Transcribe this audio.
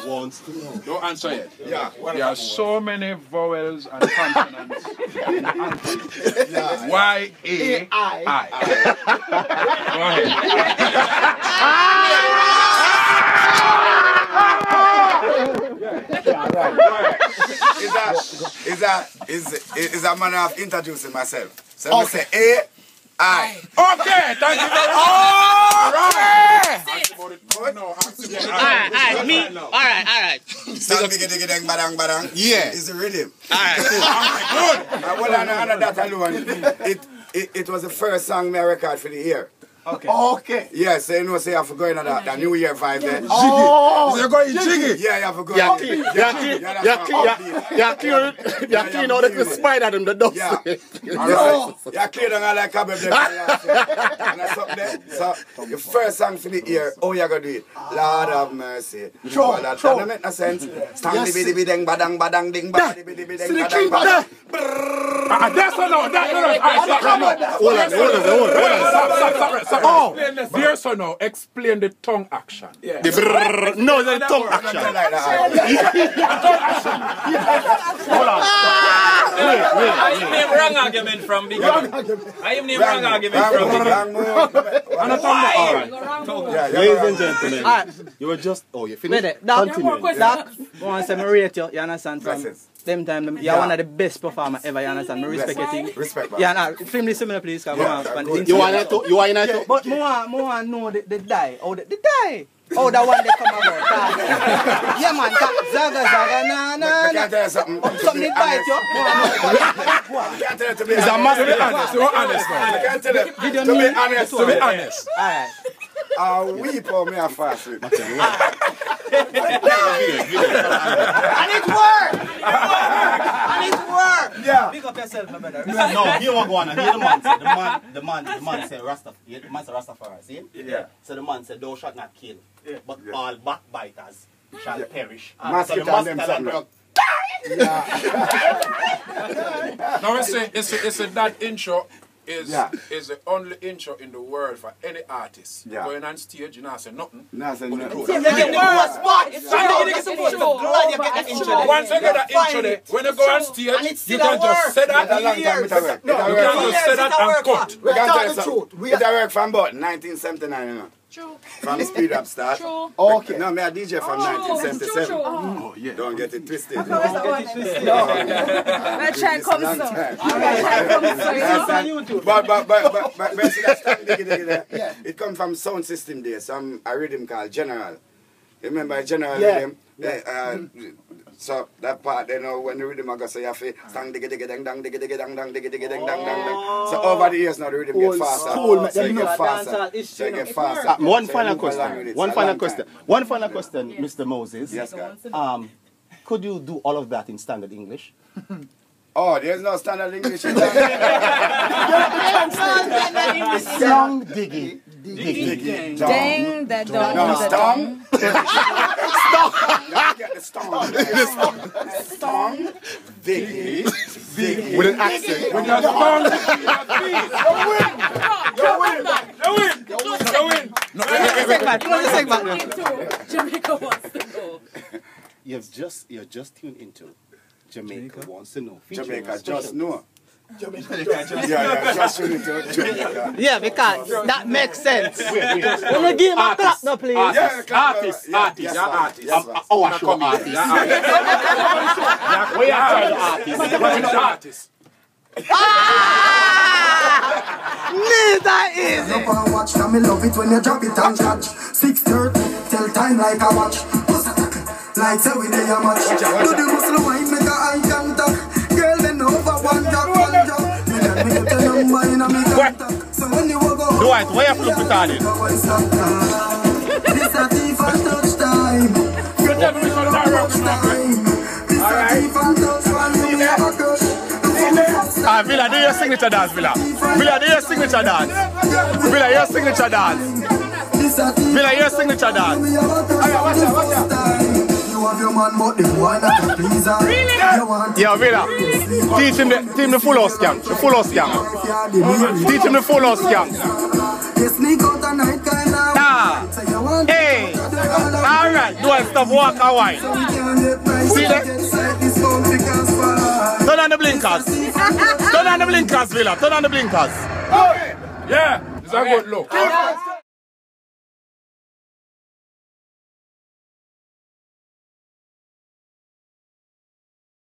wants to know. Don't answer yet. Yeah. There are so many vowels and consonants in the alphabet. Yeah. Y-A-I. Go ahead. Is a manner of introducing myself. So I say A-I. Okay, thank you very much. Alright. Start diggy dang badang badang. Yeah. It's the rhythm. Alright. Good. Well, under that alone, it was the first song me record for the year. Okay. Yeah, so you know, say I have to go in that New Year vibe there. Oh! You're going jiggy? Yeah, you have to go. You're clean out the spider them, the dust. Yeah. Alright. You're clean on all like a baby. So, the first song for the year, how you going to do it? Lord have mercy. Sure. That don't make no sense. Stand the ding badang badang ding badang ding badang badang. That's no. Hold on. Oh, dear son, now explain the tongue action. Yeah. No, the tongue action. Hold on. I am named wrong argument from big. I am named wrong argument from big. Ladies and gentlemen, you were just you finished. Continue. Doc, once I rate you, you understand from them time, you're one of the best performers ever, you understand? I respect your thing. Respect, man. Yeah, nah, film this similar, please. You want to but more know the die. Oh, the die. Oh, that one they come about. Yeah, man. Zaga, na. Can't tell you something. Something bite you. Can't tell you to be honest. Must be honest. You're honest now. Can't tell you to be honest. Alright. We pour me a fast with. And it worked! Yeah. Pick up yourself, my brother. No, here we go on. Here the man said Rastafari, see? Yeah. So the man said, thou shalt not kill, but all backbiters shall perish. So the master Now it's a that intro is the only intro in the world for any artist. Yeah. Going on stage, you know, say nothing. No, say nothing. Once you get that intro there, when you go on stage, you can just say that. You can just say that and cut. We can tell you something. It work from about 1979, you know. True. From Speed Up Start. True. Okay. No, me a DJ from 1977. True. Oh, yeah. Don't get it twisted. Let's try and come soon. But see that stand diggy there? It come from sound system there. Some a rhythm called General. Remember General rhythm? So that part, you know, when the rhythm I go say you have to stand diggy diggy dang dang diggy diggy dang dang diggy diggy dang dang dang dang. So over the years now the rhythm get faster. So you get faster. So you get faster. One final question, Mr. Moses. Yes, guys. Could you do all of that in standard English? Oh, there's no standard English. Song diggy. Dang, that dog. No, stong. Get the stong. Stong. Diggy. With an accent. When you're strong, you win. Jamaica wants to go. You're just tuned into Jamaica Wants to Know. Jamaica just know. Just tuned into Jamaica. Yeah, because that makes sense. When you give him a clap, no, please. Artist. Our show artist. We are artists. Neither is it. Watch now, me love it when you drop it and catch. 6:30, tell time like a watch. Like say we dey a match. Do the muscle wine, make a eye contact. Girl, bend over, one drop. Me get the number in a me contact. So when you go, Dwight, why you flip it on it? This a thief and touch time. This a thief and touch one. Me have a crush. Villa, do your signature dance, Villa. Villa, do your signature dance. Villa, your signature dance. Villa, your signature dance. You have your man, but the boy not a pleaser. Yeah, Villa. Teach him the FullHouse scam. The FullHouse scam. Teach him the FullHouse scam. You sneak out a night kind of. Hey. All right. Dwight, stop, walk and wine. See that? Turn on the blinkers. Turn on the blinkers, Villa. Turn on the blinkers. Yeah, it's a good look.